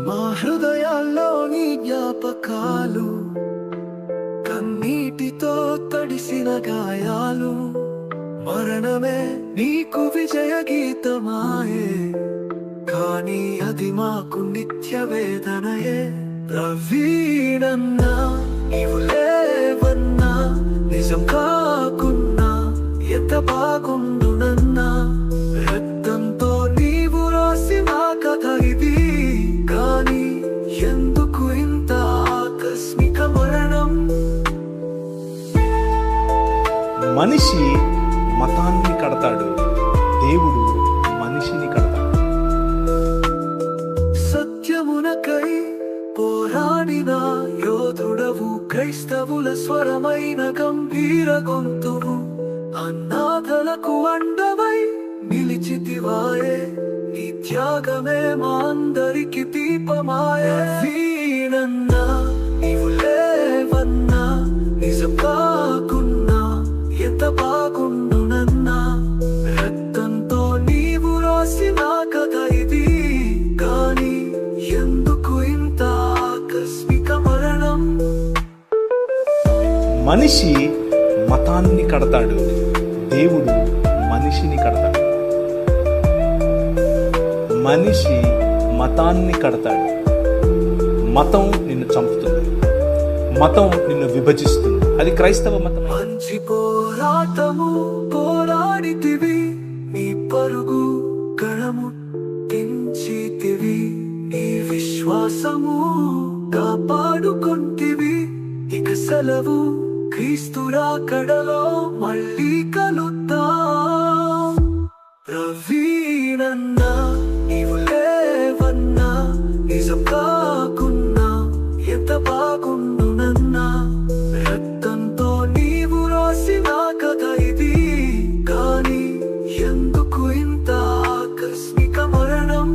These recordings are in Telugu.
మా హృదయాల్లోని జ్ఞాపకాలు, కన్నీటితో తడిసిన గాయాలు, మరణమే నీకు విజయ గీతమాయే, కానీ అది మాకు నిత్య వేదనయే. ప్రవీణన్నా నీవు లేవన్నా, నిజం కాకున్నా ఎంత బాగుండునన్నా, రక్తంతో నీవు రాసిన కథ ఇది, కానీ ఎందుకు ఇంత ఆకస్మిక మరణం? మనిషి మతాన్ని కడతాడు, దేవుడు మనిషిని కడతాడు. సత్యమునకై పోరాడిన యోధుడవు, క్రైస్తవుల స్వరమైన గంభీర గొంతువు, అనాథలకు అండవై నిలిచితివాయే, నీ త్యాగమే మా అందరికి దీపమాయే. వీణన్నా నీవు లేవన్నా, నిజం కాకున్నా ఎంత బాగుండునన్నా, రక్తంతో నీవు రాసిన కథ ఇది, కానీ ఎందుకు ఇంత ఆకస్మిక మరణం? మనిషి మతాన్ని కడతాడు, దేవుడు మనిషిని కడతాడు. మనిషి మతాన్ని కడతాడు. మతం నిన్ను చంపుతుంది, మతం నిన్ను విభజిస్తుంది. అది క్రైస్తవ మతం. మంచి పోరాటము పోరాడితివి, నీ పరుగు గణము పెంచితివి, నీ విశ్వాసము కాపాడుకొంటివి. ఇక సెలవు, క్రీస్తు రాకడలో మళ్ళీ కలుద్దాం. ప్రవీణన్నా నీవు లేవన్నా, నిజం కాకున్నా ఎంత బాగుండునన్నా, రక్తంతో నీవు రాసిన కథ ఇది, కానీ ఎందుకు ఇంత ఆకస్మిక మరణం?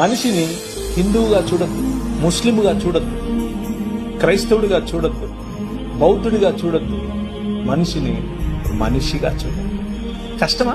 మనిషిని హిందువుగా చూడద్దు, ముస్లింగా చూడద్దు, క్రైస్తవుడిగా చూడద్దు, బౌద్ధుడిగా చూడద్దు. మనిషిని మనిషిగా చూడద్దు. కష్టమా?